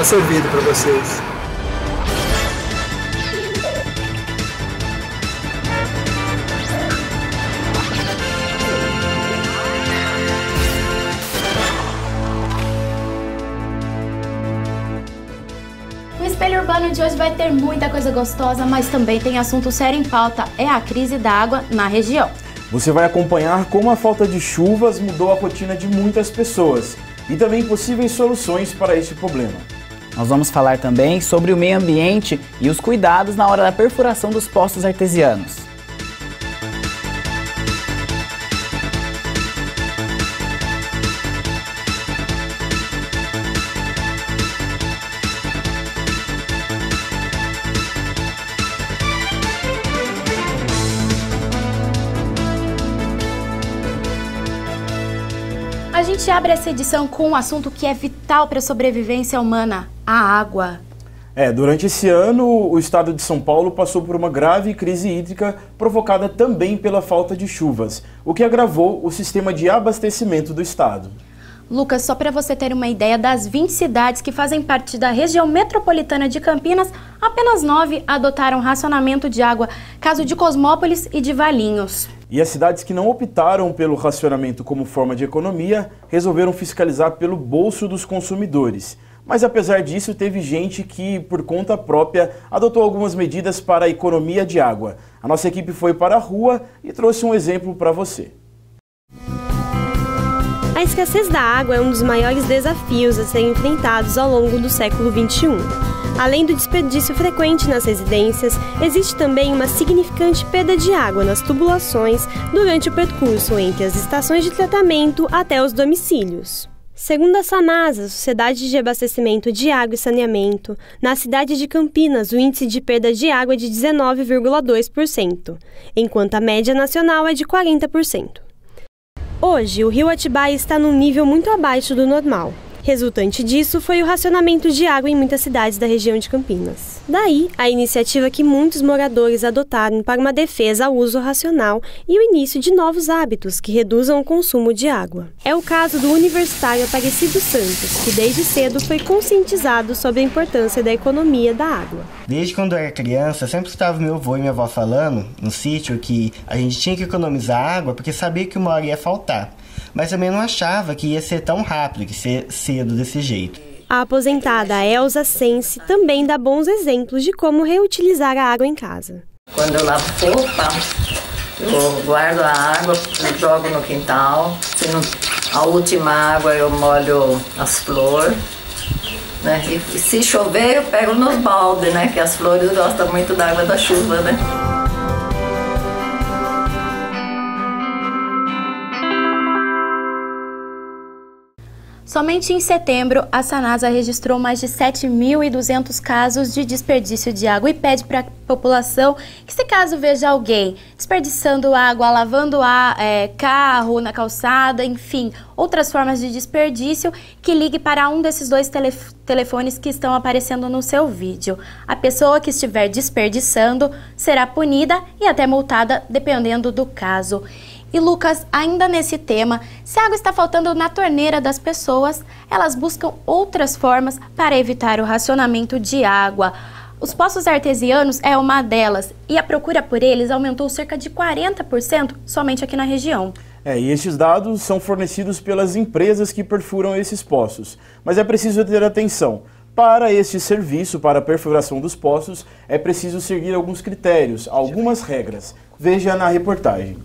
Tá servido para vocês. O Espelho Urbano de hoje vai ter muita coisa gostosa, mas também tem assunto sério em pauta, é a crise da água na região. Você vai acompanhar como a falta de chuvas mudou a rotina de muitas pessoas e também possíveis soluções para este problema. Nós vamos falar também sobre o meio ambiente e os cuidados na hora da perfuração dos poços artesianos. A gente abre essa edição com um assunto que é vital para a sobrevivência humana, a água. Durante esse ano, o estado de São Paulo passou por uma grave crise hídrica provocada também pela falta de chuvas, o que agravou o sistema de abastecimento do estado. Lucas, só para você ter uma ideia, das 20 cidades que fazem parte da região metropolitana de Campinas, apenas 9 adotaram racionamento de água, caso de Cosmópolis e de Valinhos. E as cidades que não optaram pelo racionamento como forma de economia, resolveram fiscalizar pelo bolso dos consumidores. Mas apesar disso, teve gente que, por conta própria, adotou algumas medidas para a economia de água. A nossa equipe foi para a rua e trouxe um exemplo para você. A escassez da água é um dos maiores desafios a serem enfrentados ao longo do século XXI. Além do desperdício frequente nas residências, existe também uma significante perda de água nas tubulações durante o percurso entre as estações de tratamento até os domicílios. Segundo a Sanasa, Sociedade de Abastecimento de Água e Saneamento, na cidade de Campinas o índice de perda de água é de 19,2%, enquanto a média nacional é de 40%. Hoje, o rio Atibaia está num nível muito abaixo do normal. Resultante disso foi o racionamento de água em muitas cidades da região de Campinas. Daí, a iniciativa que muitos moradores adotaram para uma defesa ao uso racional e o início de novos hábitos que reduzam o consumo de água. É o caso do universitário Aparecido Santos, que desde cedo foi conscientizado sobre a importância da economia da água. Desde quando eu era criança, eu sempre escutava meu avô e minha avó falando, no sítio, que a gente tinha que economizar água porque sabia que uma hora ia faltar. Mas também não achava que ia ser tão rápido, que ia ser cedo desse jeito. A aposentada Elza Sense também dá bons exemplos de como reutilizar a água em casa. Quando eu lavo roupa, eu guardo a água, jogo no quintal. A última água eu molho as flores. Né? E se chover eu pego nos baldes, né? Que as flores gostam muito da água da chuva, né? Somente em setembro, a Sanasa registrou mais de 7.200 casos de desperdício de água e pede para a população que, se caso veja alguém desperdiçando água, lavando carro na calçada, enfim, outras formas de desperdício, que ligue para um desses dois telefones que estão aparecendo no seu vídeo. A pessoa que estiver desperdiçando será punida e até multada, dependendo do caso. E Lucas, ainda nesse tema, se a água está faltando na torneira das pessoas, elas buscam outras formas para evitar o racionamento de água. Os poços artesianos é uma delas e a procura por eles aumentou cerca de 40% somente aqui na região. E estes dados são fornecidos pelas empresas que perfuram esses poços. Mas é preciso ter atenção. Para este serviço, para a perfuração dos poços, é preciso seguir alguns critérios, algumas regras. Veja na reportagem.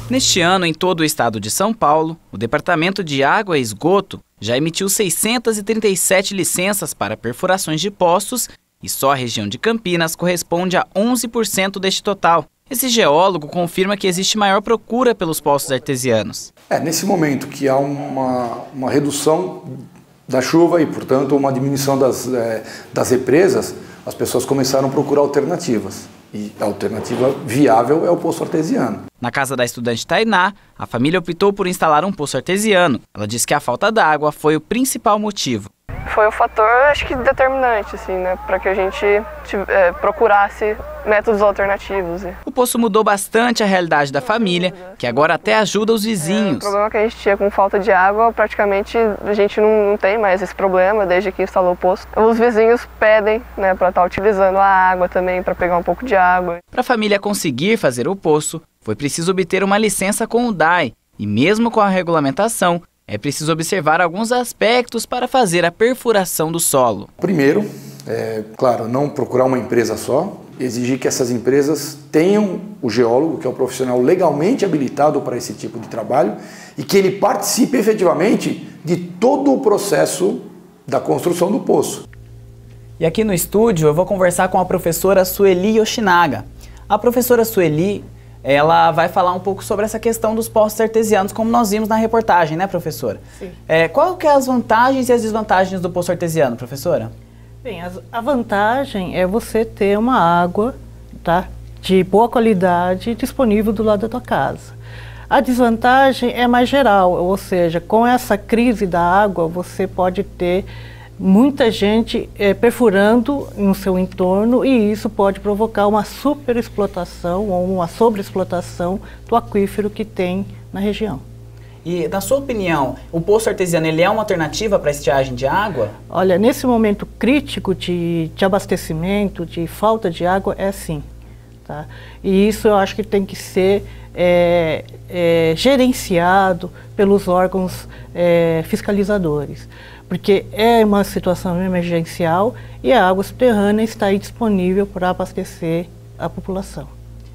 Neste ano, em todo o estado de São Paulo, o Departamento de Água e Esgoto já emitiu 637 licenças para perfurações de poços e só a região de Campinas corresponde a 11% deste total. Esse geólogo confirma que existe maior procura pelos poços artesianos. Nesse momento que há uma redução da chuva e, portanto, uma diminuição das represas, as pessoas começaram a procurar alternativas. E a alternativa viável é o poço artesiano. Na casa da estudante Tainá, a família optou por instalar um poço artesiano. Ela diz que a falta d'água foi o principal motivo. foi o fator, acho que determinante, assim, né, para que a gente procurasse métodos alternativos. O poço mudou bastante a realidade da família, que agora até ajuda os vizinhos. O problema que a gente tinha com falta de água, praticamente a gente não tem mais esse problema desde que instalou o poço. Os vizinhos pedem, né, para estar utilizando a água também, para pegar um pouco de água. Para a família conseguir fazer o poço, foi preciso obter uma licença com o DAE, e mesmo com a regulamentação, é preciso observar alguns aspectos para fazer a perfuração do solo. Primeiro, claro, não procurar uma empresa só, exigir que essas empresas tenham o geólogo, que é o profissional legalmente habilitado para esse tipo de trabalho, e que ele participe efetivamente de todo o processo da construção do poço. E aqui no estúdio eu vou conversar com a professora Sueli Yoshinaga. A professora Sueli, ela vai falar um pouco sobre essa questão dos poços artesianos, como nós vimos na reportagem, né, professora? Sim. Qual que é as vantagens e as desvantagens do poço artesiano, professora? Bem, a vantagem é você ter uma água, tá, de boa qualidade disponível do lado da tua casa. A desvantagem é mais geral, ou seja, com essa crise da água, você pode ter muita gente perfurando no seu entorno e isso pode provocar uma superexplotação ou uma sobreexplotação do aquífero que tem na região. E, na sua opinião, o poço artesiano ele é uma alternativa para a estiagem de água? Olha, nesse momento crítico de abastecimento, de falta de água, é sim. Tá? E isso eu acho que tem que ser gerenciado pelos órgãos fiscalizadores. Porque é uma situação emergencial e a água subterrânea está aí disponível para abastecer a população.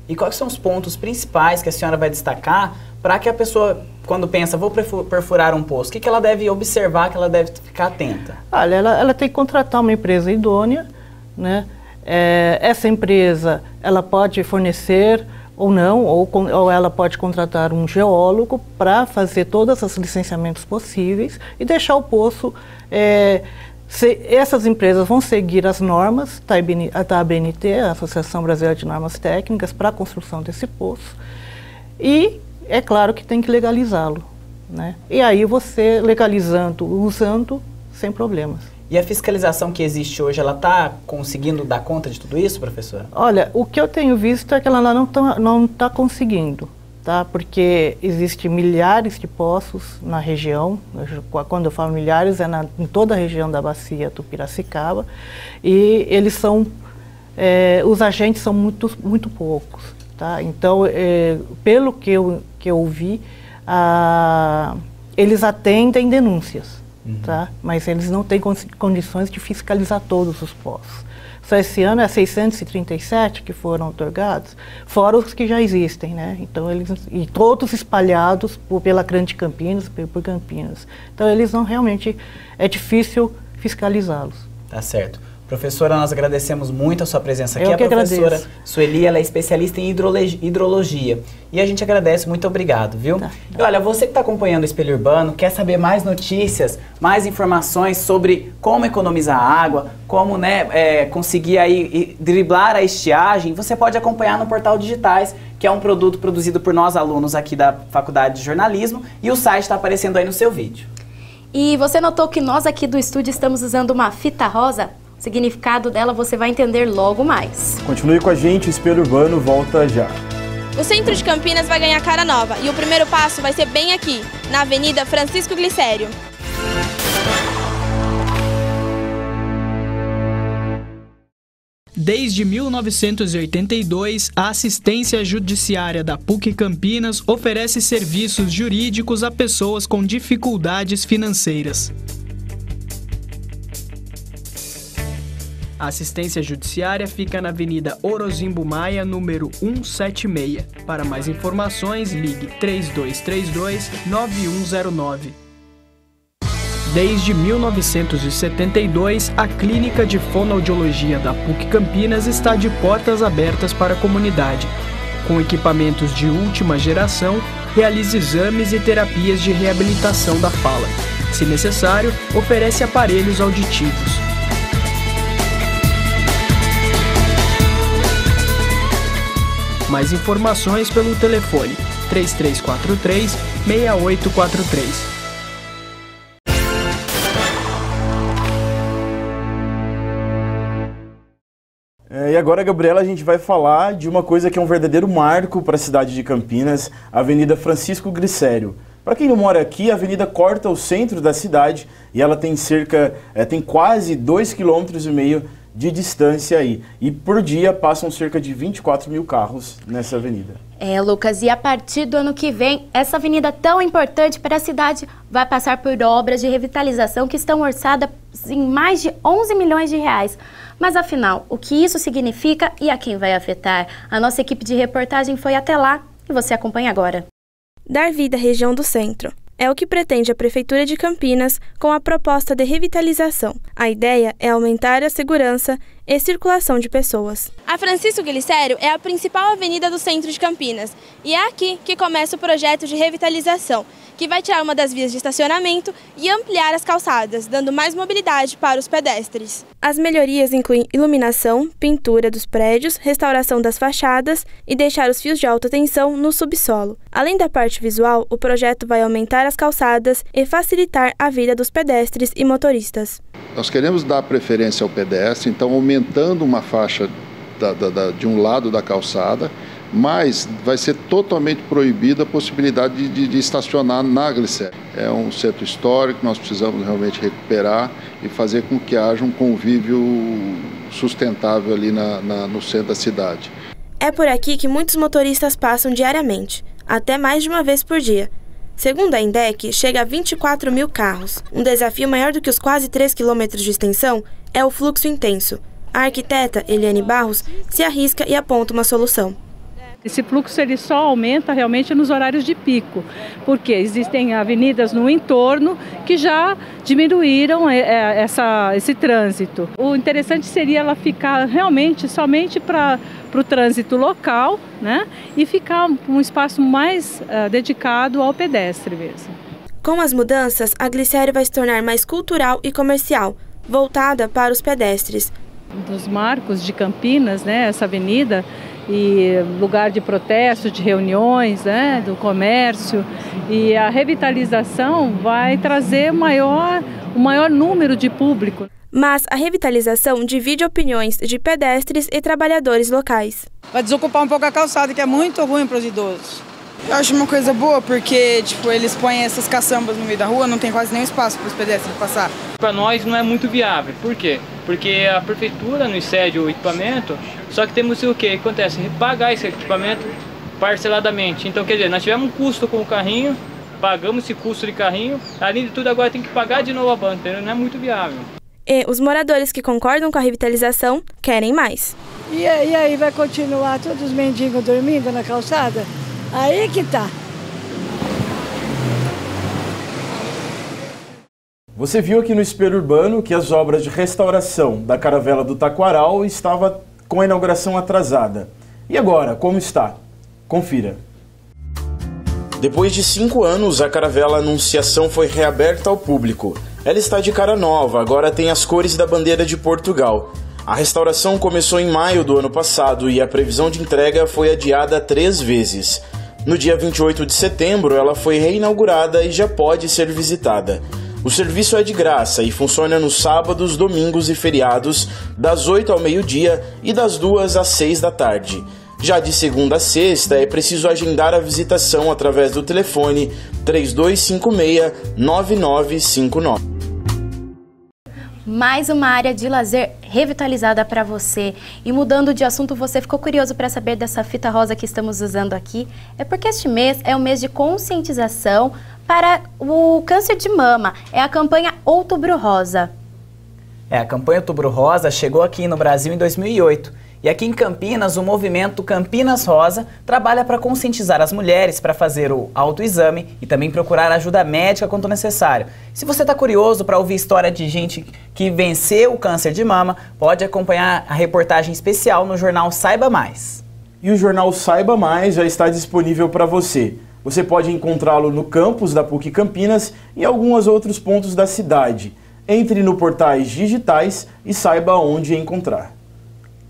E quais são os pontos principais que a senhora vai destacar para que a pessoa, quando pensa, vou perfurar um poço, o que ela deve observar, que ela deve ficar atenta? Olha, ela tem que contratar uma empresa idônea, né? Essa empresa, ela pode fornecer ou não, ou ela pode contratar um geólogo para fazer todos os licenciamentos possíveis e deixar o poço. Essas empresas vão seguir as normas da ABNT, a Associação Brasileira de Normas Técnicas, para a construção desse poço. E é claro que tem que legalizá-lo, né? E aí você legalizando, usando, sem problemas. E a fiscalização que existe hoje, ela está conseguindo dar conta de tudo isso, professora? Olha, o que eu tenho visto é que ela não tá conseguindo, tá? Porque existem milhares de poços na região. Quando eu falo milhares, é em toda a região da bacia do Piracicaba. E eles são, os agentes são muito poucos, tá? Então, pelo que eu vi, eles atendem denúncias. Tá? Mas eles não têm condições de fiscalizar todos os poços. Só esse ano é 637 que foram otorgados, fora os que já existem, né? Então e todos espalhados pela Grande Campinas, por Campinas. Então eles não realmente, é difícil fiscalizá-los. Tá certo. Professora, nós agradecemos muito a sua presença aqui. Eu que professora agradeço. Sueli, ela é especialista em hidrologia. E a gente agradece, muito obrigado, viu? Tá. E olha, você que está acompanhando o Espelho Urbano, quer saber mais notícias, mais informações sobre como economizar água, como conseguir aí driblar a estiagem, você pode acompanhar no Portal Digitais, que é um produto produzido por nós alunos aqui da Faculdade de Jornalismo, e o site está aparecendo aí no seu vídeo. E você notou que nós aqui do estúdio estamos usando uma fita rosa? O significado dela você vai entender logo mais. Continue com a gente, o Espelho Urbano volta já. O centro de Campinas vai ganhar cara nova e o primeiro passo vai ser bem aqui, na Avenida Francisco Glicério. Desde 1982, a assistência judiciária da PUC Campinas oferece serviços jurídicos a pessoas com dificuldades financeiras. A assistência judiciária fica na Avenida Orozimbo Maia, número 176. Para mais informações, ligue 3232-9109. Desde 1972, a Clínica de Fonoaudiologia da PUC Campinas está de portas abertas para a comunidade. Com equipamentos de última geração, realiza exames e terapias de reabilitação da fala. Se necessário, oferece aparelhos auditivos. Mais informações pelo telefone 3343-6843. E agora, Gabriela, a gente vai falar de uma coisa que é um verdadeiro marco para a cidade de Campinas, a Avenida Francisco Glicério. Para quem não mora aqui, a avenida corta o centro da cidade e ela tem tem quase 2,5 km de distância aí. E por dia passam cerca de 24 mil carros nessa avenida. Lucas, e a partir do ano que vem, essa avenida tão importante para a cidade vai passar por obras de revitalização que estão orçadas em mais de 11 milhões de reais. Mas afinal, o que isso significa e a quem vai afetar? A nossa equipe de reportagem foi até lá e você acompanha agora. Dar vida à região do centro é o que pretende a Prefeitura de Campinas com a proposta de revitalização. A ideia é aumentar a segurança e circulação de pessoas. A Francisco Glicério é a principal avenida do centro de Campinas e é aqui que começa o projeto de revitalização, que vai tirar uma das vias de estacionamento e ampliar as calçadas, dando mais mobilidade para os pedestres. As melhorias incluem iluminação, pintura dos prédios, restauração das fachadas e deixar os fios de alta tensão no subsolo. Além da parte visual, o projeto vai aumentar as calçadas e facilitar a vida dos pedestres e motoristas. Nós queremos dar preferência ao pedestre, então aumentando uma faixa de um lado da calçada, mas vai ser totalmente proibida a possibilidade de estacionar na Glicério. É um centro histórico, nós precisamos realmente recuperar e fazer com que haja um convívio sustentável ali no centro da cidade. É por aqui que muitos motoristas passam diariamente, até mais de uma vez por dia. Segundo a INDEC, chega a 24 mil carros. Um desafio maior do que os quase 3 quilômetros de extensão é o fluxo intenso. A arquiteta Eliane Barros se arrisca e aponta uma solução. Esse fluxo ele só aumenta realmente nos horários de pico, porque existem avenidas no entorno que já diminuíram esse trânsito. O interessante seria ela ficar realmente somente para o trânsito local, né? E ficar um espaço mais dedicado ao pedestre mesmo. Com as mudanças, a Glicério vai se tornar mais cultural e comercial, voltada para os pedestres. Dos marcos de Campinas, né, essa avenida, e lugar de protesto, de reuniões, né, do comércio, e a revitalização vai trazer o maior número de público. Mas a revitalização divide opiniões de pedestres e trabalhadores locais. Vai desocupar um pouco a calçada, que é muito ruim para os idosos. Eu acho uma coisa boa, porque eles põem essas caçambas no meio da rua, não tem quase nenhum espaço para os pedestres passar. Para nós não é muito viável. Por quê? Porque a prefeitura nos cede o equipamento, só que temos o que acontece? Pagar esse equipamento parceladamente. Então, quer dizer, nós tivemos um custo com o carrinho, pagamos esse custo de carrinho, além de tudo agora tem que pagar de novo a banda, entendeu? Não é muito viável. E os moradores que concordam com a revitalização querem mais. E aí vai continuar todos os mendigos dormindo na calçada? Aí que tá. Você viu aqui no Espelho Urbano que as obras de restauração da Caravela do Taquaral estavam com a inauguração atrasada. E agora, como está? Confira. Depois de 5 anos, a Caravela Anunciação foi reaberta ao público. Ela está de cara nova, agora tem as cores da bandeira de Portugal. A restauração começou em maio do ano passado e a previsão de entrega foi adiada 3 vezes. No dia 28 de setembro, ela foi reinaugurada e já pode ser visitada. O serviço é de graça e funciona nos sábados, domingos e feriados, das 8 ao meio-dia e das 2 às 6 da tarde. Já de segunda a sexta, é preciso agendar a visitação através do telefone 3256-9959. Mais uma área de lazer revitalizada para você. E mudando de assunto, você ficou curioso para saber dessa fita rosa que estamos usando aqui? É porque este mês é um mês de conscientização para o câncer de mama. É a campanha Outubro Rosa. A campanha Outubro Rosa chegou aqui no Brasil em 2008. E aqui em Campinas, o movimento Campinas Rosa trabalha para conscientizar as mulheres para fazer o autoexame e também procurar ajuda médica quando necessário. Se você está curioso para ouvir história de gente que venceu o câncer de mama, pode acompanhar a reportagem especial no jornal Saiba Mais. E o jornal Saiba Mais já está disponível para você. Você pode encontrá-lo no campus da PUC Campinas e em alguns outros pontos da cidade. Entre no Portais Digitais e saiba onde encontrar.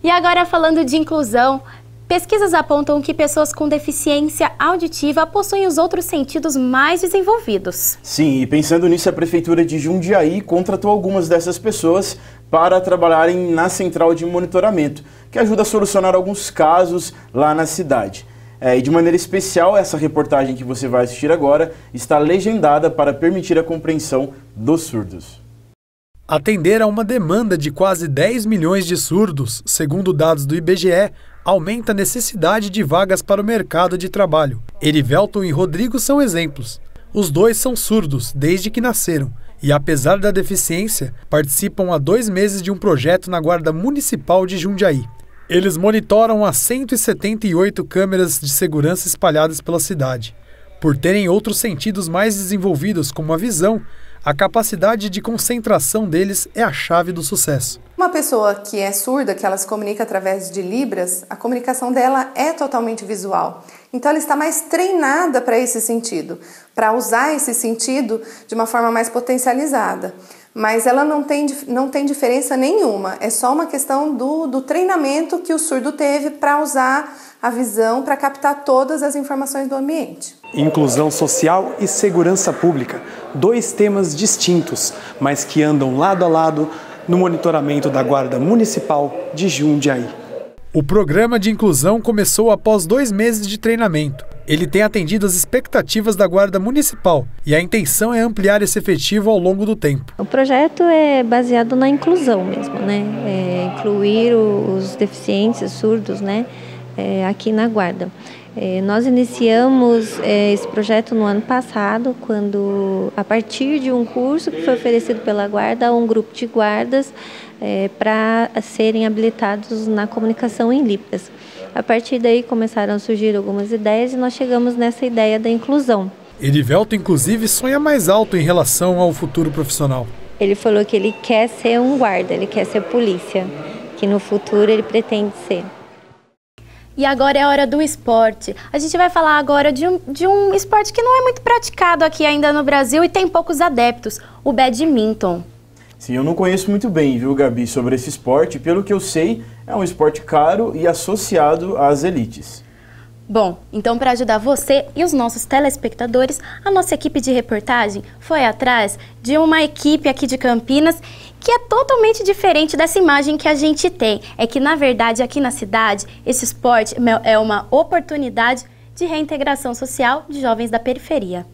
E agora, falando de inclusão, pesquisas apontam que pessoas com deficiência auditiva possuem os outros sentidos mais desenvolvidos. Sim, e pensando nisso, a Prefeitura de Jundiaí contratou algumas dessas pessoas para trabalharem na central de monitoramento, que ajuda a solucionar alguns casos lá na cidade. E de maneira especial, essa reportagem que você vai assistir agora está legendada para permitir a compreensão dos surdos. Atender a uma demanda de quase 10 milhões de surdos, segundo dados do IBGE, aumenta a necessidade de vagas para o mercado de trabalho. Erivelton e Rodrigo são exemplos. Os dois são surdos desde que nasceram e, apesar da deficiência, participam há 2 meses de um projeto na Guarda Municipal de Jundiaí. Eles monitoram as 178 câmeras de segurança espalhadas pela cidade. Por terem outros sentidos mais desenvolvidos, como a visão, a capacidade de concentração deles é a chave do sucesso. Uma pessoa que é surda, que ela se comunica através de libras, a comunicação dela é totalmente visual. Então ela está mais treinada para esse sentido, para usar esse sentido de uma forma mais potencializada. Mas ela não tem diferença nenhuma, é só uma questão do treinamento que o surdo teve para usar a visão para captar todas as informações do ambiente. Inclusão social e segurança pública, 2 temas distintos, mas que andam lado a lado no monitoramento da Guarda Municipal de Jundiaí. O programa de inclusão começou após 2 meses de treinamento. Ele tem atendido as expectativas da Guarda Municipal e a intenção é ampliar esse efetivo ao longo do tempo. O projeto é baseado na inclusão mesmo, né? Incluir os deficientes, surdos, né? Aqui na Guarda. Nós iniciamos esse projeto no ano passado, quando, a partir de um curso que foi oferecido pela Guarda, um grupo de guardas para serem habilitados na comunicação em libras. A partir daí começaram a surgir algumas ideias e nós chegamos nessa ideia da inclusão. Erivelton, inclusive, sonha mais alto em relação ao futuro profissional. Ele falou que ele quer ser um guarda, ele quer ser polícia, que no futuro ele pretende ser. E agora é a hora do esporte. A gente vai falar agora de um esporte que não é muito praticado aqui ainda no Brasil e tem poucos adeptos, o badminton. Sim, eu não conheço muito bem, viu, Gabi, sobre esse esporte. Pelo que eu sei, é um esporte caro e associado às elites. Bom, então para ajudar você e os nossos telespectadores, a nossa equipe de reportagem foi atrás de uma equipe aqui de Campinas que é totalmente diferente dessa imagem que a gente tem. É que, na verdade, aqui na cidade, esse esporte é uma oportunidade de reintegração social de jovens da periferia.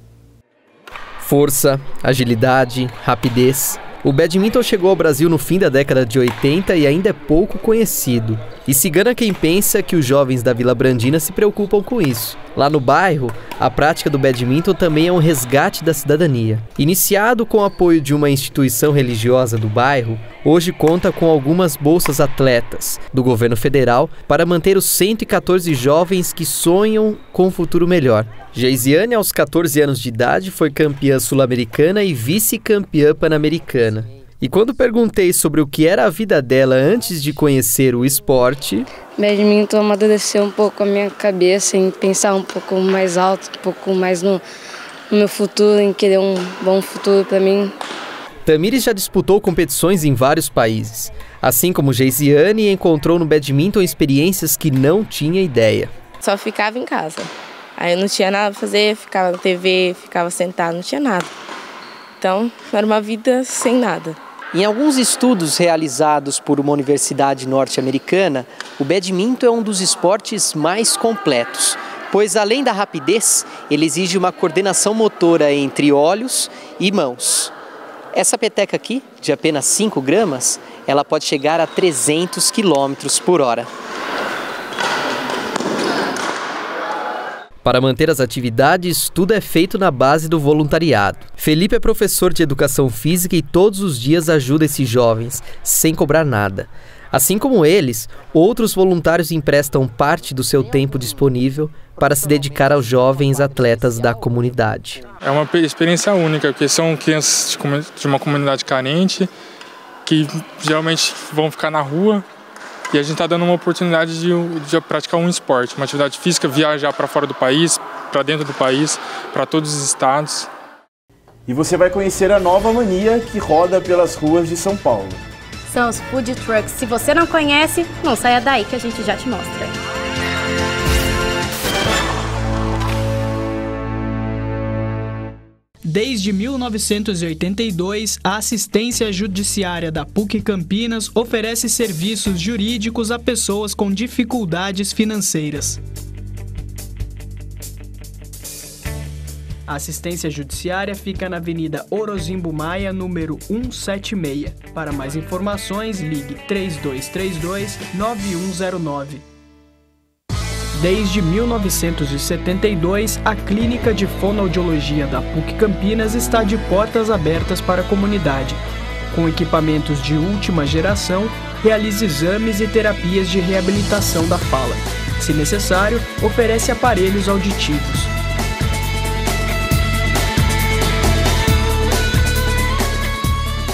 Força, agilidade, rapidez. O badminton chegou ao Brasil no fim da década de 80 e ainda é pouco conhecido. E se engana quem pensa que os jovens da Vila Brandina se preocupam com isso. Lá no bairro, a prática do badminton também é um resgate da cidadania. Iniciado com o apoio de uma instituição religiosa do bairro, hoje conta com algumas bolsas atletas do governo federal para manter os 114 jovens que sonham com um futuro melhor. Geisiane, aos 14 anos de idade, foi campeã sul-americana e vice-campeã pan-americana. E quando perguntei sobre o que era a vida dela antes de conhecer o esporte... Badminton amadureceu um pouco a minha cabeça em pensar um pouco mais alto, um pouco mais no meu futuro, em querer um bom futuro para mim. Tamires já disputou competições em vários países. Assim como Geisiane, encontrou no badminton experiências que não tinha ideia. Só ficava em casa. Aí eu não tinha nada para fazer, ficava na TV, ficava sentado, não tinha nada. Então, era uma vida sem nada. Em alguns estudos realizados por uma universidade norte-americana, o badminton é um dos esportes mais completos, pois além da rapidez, ele exige uma coordenação motora entre olhos e mãos. Essa peteca aqui, de apenas 5 gramas, ela pode chegar a 300 km por hora. Para manter as atividades, tudo é feito na base do voluntariado. Felipe é professor de educação física e todos os dias ajuda esses jovens, sem cobrar nada. Assim como eles, outros voluntários emprestam parte do seu tempo disponível para se dedicar aos jovens atletas da comunidade. É uma experiência única, porque são crianças de uma comunidade carente, que geralmente vão ficar na rua. E a gente está dando uma oportunidade de praticar um esporte, uma atividade física, viajar para fora do país, para dentro do país, para todos os estados. E você vai conhecer a nova mania que roda pelas ruas de São Paulo. São os food trucks. Se você não conhece, não saia daí que a gente já te mostra. Desde 1982, a assistência judiciária da PUC Campinas oferece serviços jurídicos a pessoas com dificuldades financeiras. A assistência judiciária fica na Avenida Orozimbo Maia, número 176. Para mais informações, ligue 3232-9109. Desde 1972, a Clínica de Fonoaudiologia da PUC Campinas está de portas abertas para a comunidade. Com equipamentos de última geração, realiza exames e terapias de reabilitação da fala. Se necessário, oferece aparelhos auditivos.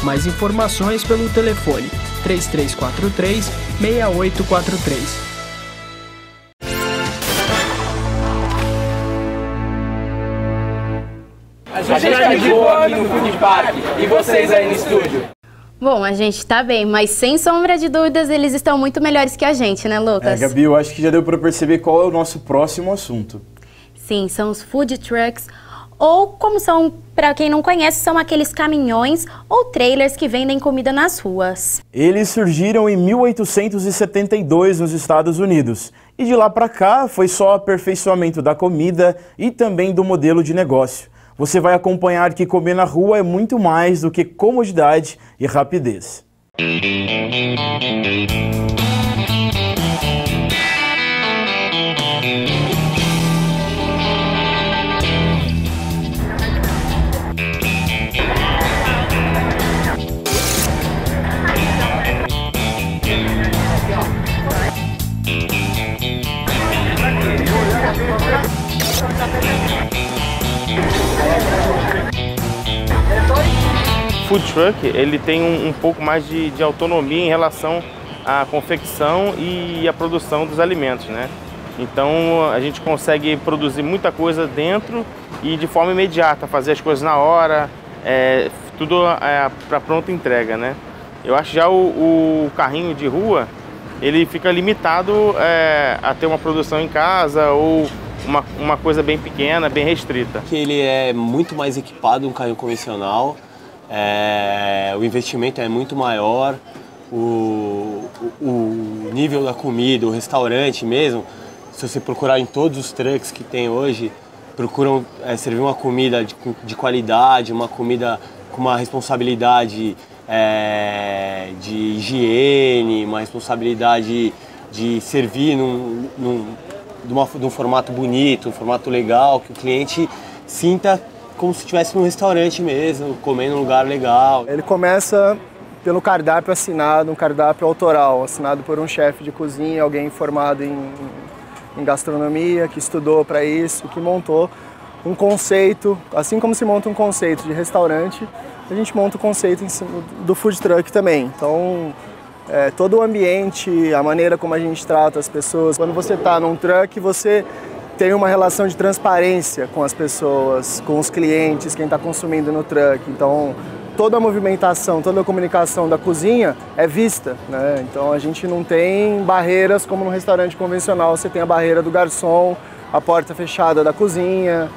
Mais informações pelo telefone 3343-6843. A gente está de boa aqui no Food Park e vocês aí no estúdio. Bom, a gente tá bem, mas sem sombra de dúvidas eles estão muito melhores que a gente, né, Lucas? Gabi, eu acho que já deu para perceber qual é o nosso próximo assunto. Sim, são os food trucks, ou como são, para quem não conhece, são aqueles caminhões ou trailers que vendem comida nas ruas. Eles surgiram em 1872 nos Estados Unidos e de lá para cá foi só aperfeiçoamento da comida e também do modelo de negócio. Você vai acompanhar que comer na rua é muito mais do que comodidade e rapidez. O food truck ele tem um pouco mais de autonomia em relação à confecção e à produção dos alimentos, né? Então a gente consegue produzir muita coisa dentro e de forma imediata, fazer as coisas na hora, tudo para pronta entrega, né? Eu acho que já o carrinho de rua ele fica limitado a ter uma produção em casa ou uma coisa bem pequena, bem restrita. Ele é muito mais equipado um carrinho convencional, o investimento é muito maior, o nível da comida, o restaurante mesmo, se você procurar em todos os trucks que tem hoje, procuram servir uma comida de qualidade, uma comida com uma responsabilidade de higiene, uma responsabilidade de servir de um formato bonito, um formato legal, que o cliente sinta como se estivesse num restaurante mesmo, comendo num lugar legal. Ele começa pelo cardápio assinado, um cardápio autoral, assinado por um chefe de cozinha, alguém formado em gastronomia, que estudou para isso, que montou um conceito, assim como se monta um conceito de restaurante, a gente monta o conceito em cima do food truck também. Então, todo o ambiente, a maneira como a gente trata as pessoas. Quando você está num truck, você tem uma relação de transparência com as pessoas, com os clientes, quem está consumindo no truck. Então, toda a movimentação, toda a comunicação da cozinha é vista, né? Então, a gente não tem barreiras como no restaurante convencional. Você tem a barreira do garçom, a porta fechada da cozinha.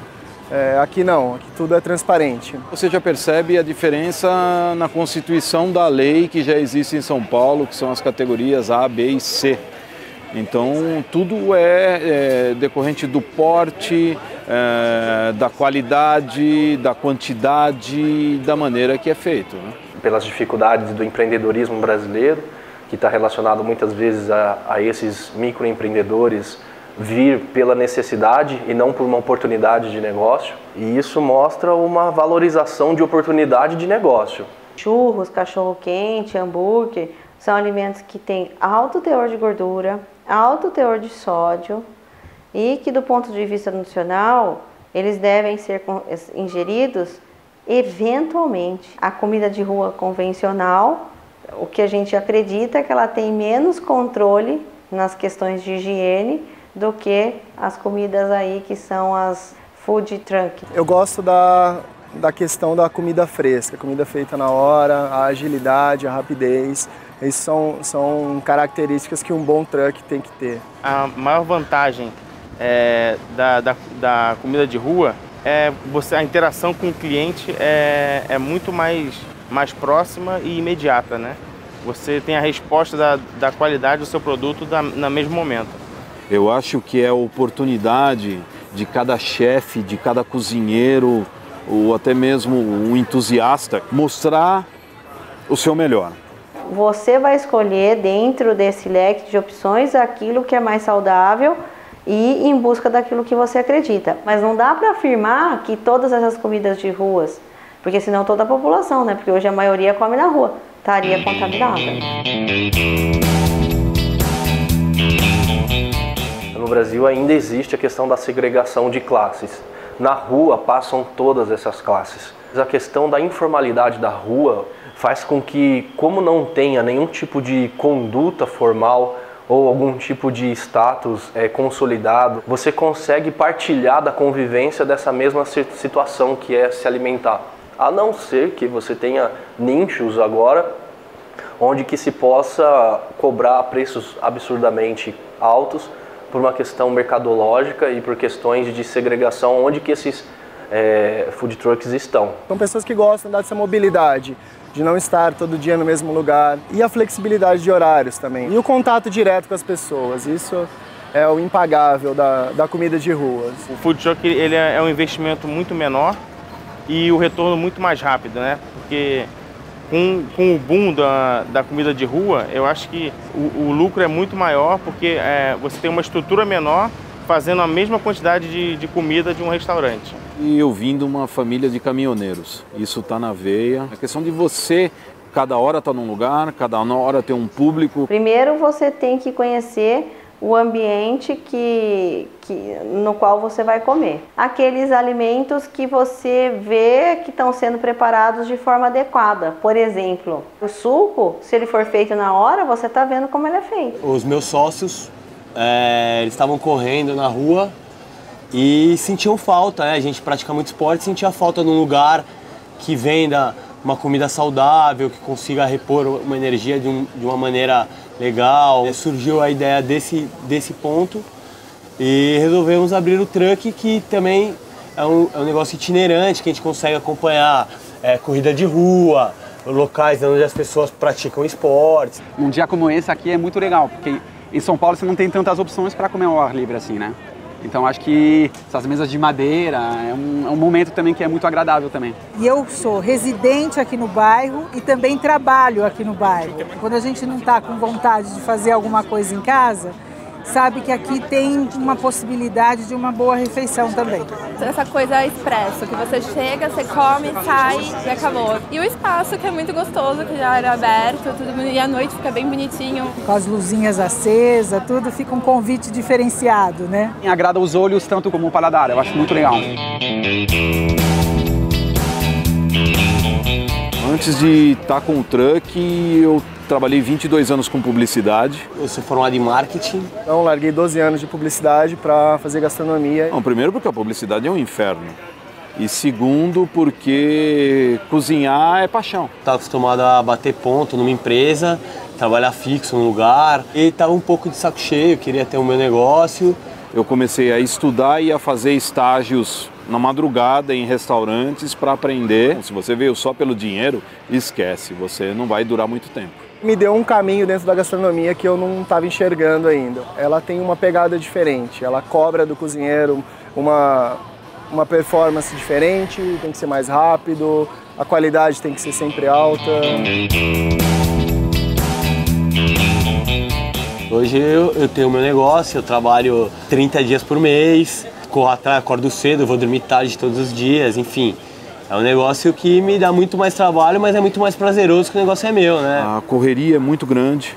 Aqui não, aqui tudo é transparente. Você já percebe a diferença na constituição da lei que já existe em São Paulo, que são as categorias A, B e C. Então, tudo é decorrente do porte, da qualidade, da quantidade, da maneira que é feito, né? Pelas dificuldades do empreendedorismo brasileiro, que está relacionado muitas vezes a esses microempreendedores vir pela necessidade e não por uma oportunidade de negócio. E isso mostra uma valorização de oportunidade de negócio. Churros, cachorro-quente, hambúrguer são alimentos que têm alto teor de gordura, alto teor de sódio e que, do ponto de vista nutricional, eles devem ser ingeridos eventualmente. A comida de rua convencional, o que a gente acredita é que ela tem menos controle nas questões de higiene do que as comidas aí que são as food truck. Eu gosto da questão da comida fresca, comida feita na hora, a agilidade, a rapidez. Essas são características que um bom truck tem que ter. A maior vantagem da comida de rua a interação com o cliente é muito mais próxima e imediata, né? Você tem a resposta da qualidade do seu produto no mesmo momento. Eu acho que é a oportunidade de cada chefe, de cada cozinheiro, ou até mesmo um entusiasta, mostrar o seu melhor. Você vai escolher dentro desse leque de opções aquilo que é mais saudável e em busca daquilo que você acredita. Mas não dá para afirmar que todas essas comidas de ruas, porque senão toda a população, né? Porque hoje a maioria come na rua, estaria contaminada. No Brasil ainda existe a questão da segregação de classes. Na rua passam todas essas classes. A questão da informalidade da rua faz com que, como não tenha nenhum tipo de conduta formal ou algum tipo de status consolidado, você consegue partilhar da convivência dessa mesma situação que é se alimentar. A não ser que você tenha nichos agora, onde que se possa cobrar preços absurdamente altos por uma questão mercadológica e por questões de segregação, onde que esses food trucks estão. São pessoas que gostam dessa mobilidade, de não estar todo dia no mesmo lugar, e a flexibilidade de horários também. E o contato direto com as pessoas, isso é o impagável da comida de ruas. O food truck ele é um investimento muito menor e o retorno muito mais rápido, né? Porque com o boom da comida de rua, eu acho que o lucro é muito maior, porque você tem uma estrutura menor fazendo a mesma quantidade de comida de um restaurante. E eu vim de uma família de caminhoneiros, isso está na veia. A questão de você, cada hora está num lugar, cada hora tem um público. Primeiro você tem que conhecer o ambiente no qual você vai comer. Aqueles alimentos que você vê que estão sendo preparados de forma adequada. Por exemplo, o suco, se ele for feito na hora, você está vendo como ele é feito. Os meus sócios, eles estavam correndo na rua e sentiam falta, né? A gente pratica muito esporte, sentia falta de um lugar que venda uma comida saudável, que consiga repor uma energia de uma maneira legal. Surgiu a ideia desse ponto e resolvemos abrir o truck, que também é um negócio itinerante, que a gente consegue acompanhar corrida de rua, locais onde as pessoas praticam esportes. Um dia como esse aqui é muito legal, porque em São Paulo você não tem tantas opções para comer ao ar livre assim, né? Então acho que essas mesas de madeira é um momento também que é muito agradável também. E eu sou residente aqui no bairro e também trabalho aqui no bairro. Quando a gente não está com vontade de fazer alguma coisa em casa, sabe que aqui tem uma possibilidade de uma boa refeição também. Essa coisa expresso, que você chega, você come, sai e acabou. E o espaço, que é muito gostoso, que já era aberto, tudo, e à noite fica bem bonitinho. Com as luzinhas acesas, tudo fica um convite diferenciado, né? Agrada os olhos tanto como o paladar, eu acho muito legal. Antes de estar com o truck, eu trabalhei 22 anos com publicidade. Eu sou formado em marketing. Então, larguei 12 anos de publicidade para fazer gastronomia. Não, primeiro porque a publicidade é um inferno. E segundo porque cozinhar é paixão. Estava acostumado a bater ponto numa empresa, trabalhar fixo num lugar. E estava um pouco de saco cheio, queria ter o meu negócio. Eu comecei a estudar e a fazer estágios na madrugada em restaurantes para aprender. Se você veio só pelo dinheiro, esquece, você não vai durar muito tempo. Me deu um caminho dentro da gastronomia que eu não estava enxergando ainda. Ela tem uma pegada diferente, ela cobra do cozinheiro uma performance diferente, tem que ser mais rápido, a qualidade tem que ser sempre alta. Hoje eu tenho meu negócio, eu trabalho 30 dias por mês, corro atrás, acordo cedo, vou dormir tarde todos os dias, enfim. É um negócio que me dá muito mais trabalho, mas é muito mais prazeroso que o negócio é meu, né? A correria é muito grande,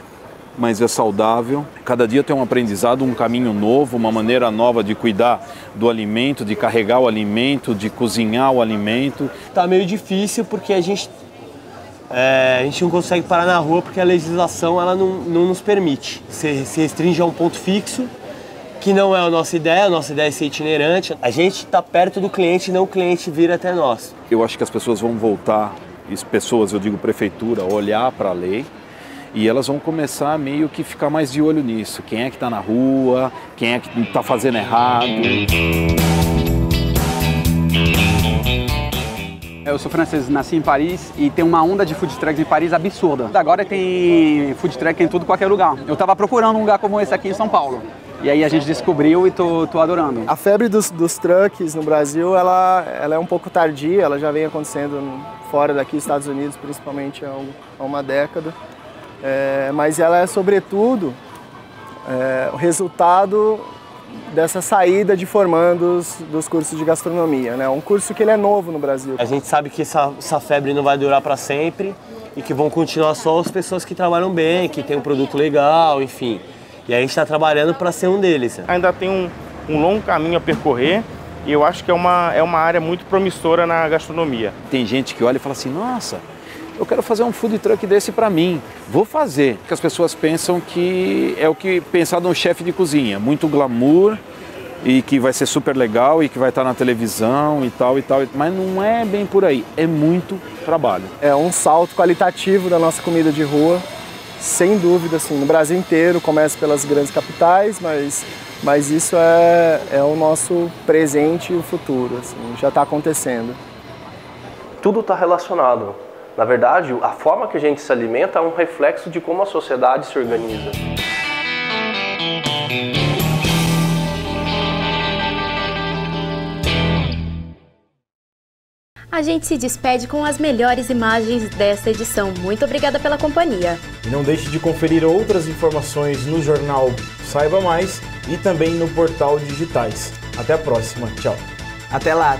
mas é saudável. Cada dia tem um aprendizado, um caminho novo, uma maneira nova de cuidar do alimento, de carregar o alimento, de cozinhar o alimento. Tá meio difícil porque a gente não consegue parar na rua porque a legislação ela não nos permite. Se restringe a um ponto fixo, que não é a nossa ideia é ser itinerante. A gente está perto do cliente, não o cliente vir até nós. Eu acho que as pessoas vão voltar, pessoas, eu digo prefeitura, olhar para a lei e elas vão começar meio que ficar mais de olho nisso. Quem é que está na rua, quem é que está fazendo errado. Eu sou francês, nasci em Paris e tem uma onda de food trucks em Paris absurda. Agora tem food truck em tudo qualquer lugar. Eu tava procurando um lugar como esse aqui em São Paulo. E aí a gente descobriu e tô adorando. A febre dos trucks no Brasil, ela é um pouco tardia, ela já vem acontecendo fora daqui, Estados Unidos principalmente há uma década. Mas ela é sobretudo o resultado dessa saída de formandos dos cursos de gastronomia, né? Um curso que ele é novo no Brasil. A gente sabe que essa febre não vai durar para sempre e que vão continuar só as pessoas que trabalham bem, que tem um produto legal, enfim. E a gente está trabalhando para ser um deles. Ainda tem um longo caminho a percorrer e eu acho que é uma área muito promissora na gastronomia. Tem gente que olha e fala assim, nossa, eu quero fazer um food truck desse para mim, vou fazer. Porque as pessoas pensam que é o que pensar no chefe de cozinha, muito glamour e que vai ser super legal e que vai estar na televisão e tal, mas não é bem por aí, é muito trabalho. É um salto qualitativo da nossa comida de rua, sem dúvida, assim, no Brasil inteiro, começa pelas grandes capitais, mas isso é o nosso presente e o futuro, assim, já está acontecendo. Tudo está relacionado. Na verdade, a forma que a gente se alimenta é um reflexo de como a sociedade se organiza. A gente se despede com as melhores imagens desta edição. Muito obrigada pela companhia. E não deixe de conferir outras informações no jornal Saiba Mais e também no portal Digitais. Até a próxima. Tchau. Até lá.